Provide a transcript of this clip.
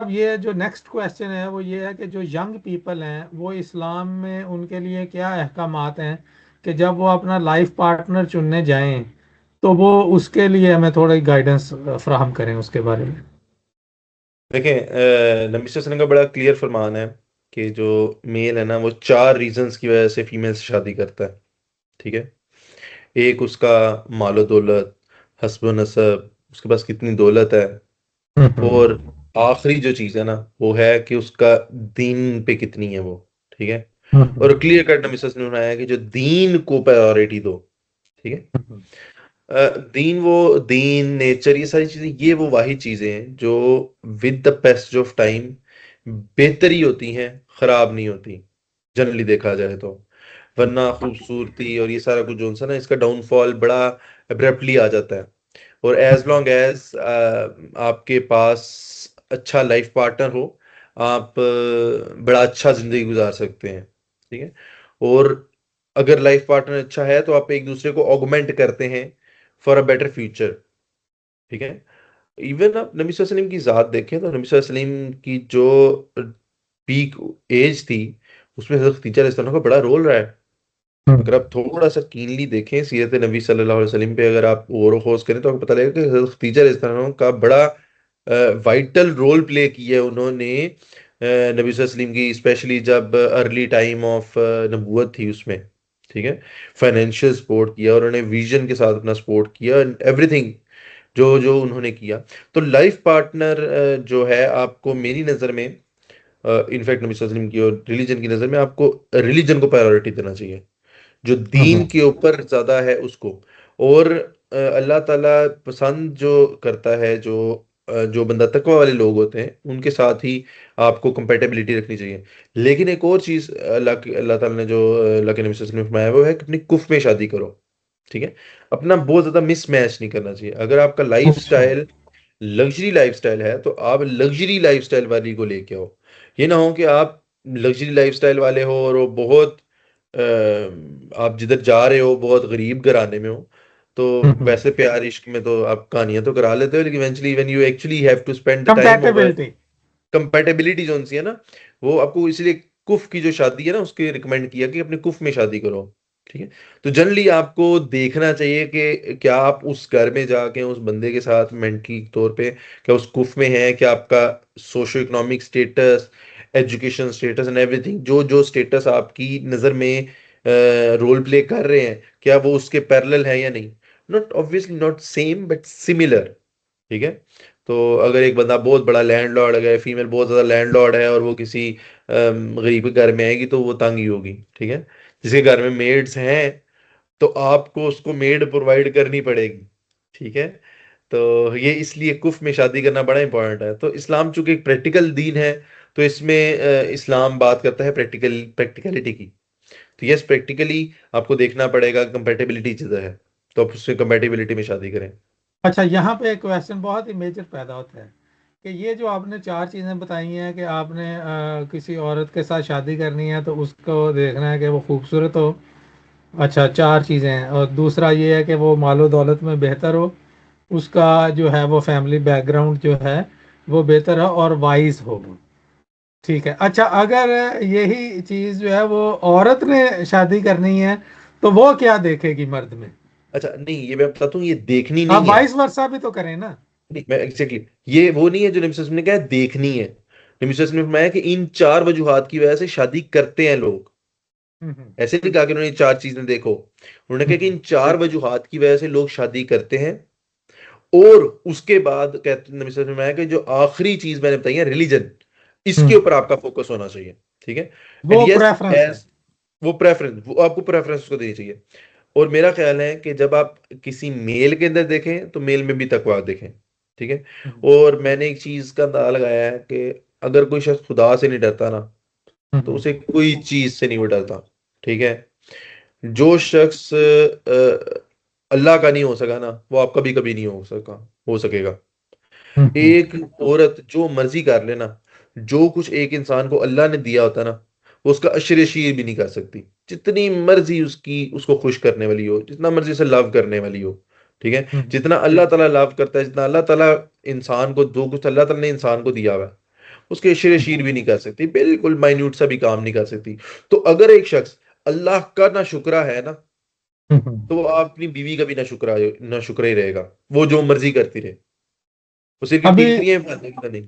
अब ये जो नेक्स्ट क्वेश्चन है वो ये है कि जो यंग पीपल हैं वो इस्लाम में उनके लिए क्या अहकामात हैं कि जब वो अपना लाइफ पार्टनर चुनने जाएं तो वो उसके लिए हमें थोड़ी गाइडेंस फ्राहम करें उसके बारे में। देखें, नबी सल्लल्लाहु अलैहि वसल्लम का बड़ा क्लियर फरमान है कि जो मेल है ना, वो चार रीजंस की वजह से फीमेल से शादी करता है। ठीक है। एक उसका मालो दौलत, हस्ब नसब, उसके पास कितनी दौलत है। और हम्म। आखिरी जो चीज है ना, वो है कि उसका दीन पे कितनी है वो। ठीक है। हम्म। और क्लियर कट नबी सल्लल्लाहु अलैहि वसल्लम ने बनाया कि जो दीन को प्रायोरिटी दो। ठीक है। हम्म। दीन नेचर ये सारी चीजें, ये वो वाही चीजें हैं जो with the passage of time बेहतरी होती हैं, खराब नहीं होती जनरली देखा जाए तो। वरना खूबसूरती और ये सारा कुछ जो सा ना, इसका डाउनफॉल बड़ा अब्रप्टली आ जाता है। और एज लॉन्ग एज आपके पास अच्छा लाइफ पार्टनर हो, आप बड़ा अच्छा जिंदगी गुजार सकते हैं। ठीक है। और अगर लाइफ पार्टनर अच्छा है तो आप एक दूसरे को ऑगमेंट करते हैं फॉर अ बेटर फ्यूचर। ठीक है। इवन आप नबी सल्लल्लाहु अलैहि वसल्लम की जात देखें तो नबी सल्लल्लाहु अलैहि वसल्लम की जो पीक एज थी, उसमें हजरत खदीजा रज़ी अल्लाह का बड़ा रोल रहा है। अगर आप थोड़ा सा कीनली देखें सीरत नबी सल्लल्लाहु अलैहि वसल्लम पे, अगर आप गौर व खोज करें तो आपको पता लगेगा कि हजरत खदीजा रज़ी अल्लाह अन्हा का बड़ा वाइटल रोल प्ले किया है उन्होंने नबी सल्लल्लाहु अलैहि वसल्लम की, स्पेशली जब अर्ली टाइम ऑफ नबूवत थी उसमें। ठीक है। फाइनेंशियल सपोर्ट किया, और उन्होंने विजन के साथ अपना सपोर्ट किया, एवरीथिंग जो जो उन्होंने किया। तो लाइफ पार्टनर जो है, आपको मेरी नज़र में, इनफैक्ट नबी सल्लल्लाहु अलैहि वसल्लम की और रिलीजन की नज़र में, आपको रिलीजन को प्रायोरिटी देना चाहिए। जो दीन हम्म। के ऊपर ज्यादा है उसको। और अल्लाह ताला पसंद जो करता है, जो बंदा तकवा वाले लोग होते हैं उनके साथ ही आपको कंपेटेबिलिटी रखनी चाहिए। लेकिन एक और चीज अल्लाह ताला ने जो अल्लाह के नबी सल्लल्लाहु अलैहि वसल्लम ने फरमाया वो है कि अपनी कुफ में शादी करो। ठीक है। अपना बहुत ज्यादा मिसमैच नहीं करना चाहिए। अगर आपका लाइफ अच्छा। स्टाइल लग्जरी लाइफस्टाइल है तो आप लग्जरी लाइफस्टाइल वाली को लेके आओ। ये ना हो कि आप लग्जरी लाइफस्टाइल वाले हो और वो बहुत आप जिधर जा रहे हो बहुत गरीब घराने में हो। तो वैसे प्यार इश्क में तो आप कहानियां तो करा लेते हो, लेकिन eventually when you actually have to spend the time over, compatibility. Compatibility जो सी है ना, वो आपको इसलिए कुफ की जो शादी है ना उसके रिकमेंड किया कि अपने कुफ में शादी करो। ठीक है। तो जनरली आपको देखना चाहिए कि क्या आप उस घर में जाके उस बंदे के साथ मेंटली तौर पे क्या उस कुफ में है, क्या आपका socio economic status, education status and everything, जो जो स्टेटस आपकी नज़र में रोल प्ले कर रहे हैं, क्या वो उसके पैरेलल है या नहीं। Not obviously not same but similar. ठीक है। तो अगर एक बंदा बहुत बड़ा लैंडलॉर्ड है, फीमेल बहुत ज्यादा लैंडलॉर्ड है, और वो किसी गरीब के घर में आएगी तो वो तंग ही होगी। ठीक है। जिसके घर में मेड्स हैं तो आपको उसको मेड प्रोवाइड करनी पड़ेगी। ठीक है। तो ये इसलिए कुफ में शादी करना बड़ा इंपॉर्टेंट है। तो इस्लाम चूंकि एक प्रैक्टिकल दीन है, तो इसमें इस्लाम बात करता है प्रैक्टिकलिटी की। तो यस, प्रैक्टिकली आपको देखना पड़ेगा कंपेटेबिलिटी जिधर है, तो आप उससे कंपेटेबिलिटी में शादी करें। अच्छा, यहाँ पे एक क्वेश्चन बहुत ही मेजर पैदा होता है कि ये जो आपने चार चीज़ें बताई हैं कि आपने किसी औरत के साथ शादी करनी है तो उसको देखना है कि वो खूबसूरत हो। अच्छा, चार चीज़ें हैं। और दूसरा ये है कि वो मालो दौलत में बेहतर हो, उसका जो है वो फैमिली बैकग्राउंड जो है वो बेहतर हो, और वाइज हो वो। ठीक है। अच्छा, अगर यही चीज़ जो है वो औरत ने शादी करनी है तो वो क्या देखेगी मर्द में? अच्छा, नहीं, ये मैं बताता हूँ, ये देखनी आप नहीं है। वाइस वर्सा भी तो करें ना। नहीं, मैं एग्जैक्टली ये वो नहीं है जो नबी सल्लल्लाहु अलैहि वसल्लम ने कहा है देखनी है। नबी सल्लल्लाहु अलैहि वसल्लम ने फरमाया कि इन चार वजूहात की वजह से शादी करते हैं लोग। हम्म। ऐसे नहीं कहा कि उन्होंने चार चीजें देखो, उन्होंने कहा कि हम्म। इन चार वजूहात की वजह से लोग शादी करते हैं। और उसके बाद कहते नबी सल्लल्लाहु अलैहि वसल्लम ने फरमाया कि जो आखिरी चीज मैंने बताई है रिलीजन, इसके हम्म। ऊपर आपका फोकस होना चाहिए। ठीक है। एंड वो यस, प्रेफरेंस है। एज वो प्रेफरेंस, वो आपको प्रेफरेंस उसको देनी चाहिए। और मेरा ख्याल है कि जब आप किसी मेल के अंदर देखें तो मेल में भी तकवा देखें। ठीक है। हम्म। और मैंने एक चीज का अंदाजा लगाया है कि अगर कोई शख्स खुदा से नहीं डरता ना, तो हम्म। उसे कोई चीज से नहीं वो डरता। ठीक है। जो शख्स अल्लाह का नहीं हो सका ना, वो आपका भी कभी नहीं हो सकेगा। हम्म। एक औरत जो मर्जी कर ले ना, जो कुछ एक इंसान को अल्लाह ने दिया होता ना, वो उसका अशर शीर भी नहीं कर सकती, जितनी मर्जी उसकी उसको खुश करने वाली हो, जितना मर्जी उसे लव करने वाली हो। ठीक है। हम्म। जितना अल्लाह ताला लव करता है, जितना अल्लाह ताला इंसान को, जो कुछ अल्लाह ताला ने इंसान को दिया हुआ है, उसके शेर शीर भी नहीं कर सकती, बिल्कुल माइन्यूट सा भी काम नहीं कर सकती। तो अगर एक शख्स अल्लाह का ना शुक्रा है ना, तो वो अपनी बीवी का भी ना शुक्रा ही रहेगा, वो जो मर्जी करती रहे, वो सिर्फ अभी पीटती है नहीं।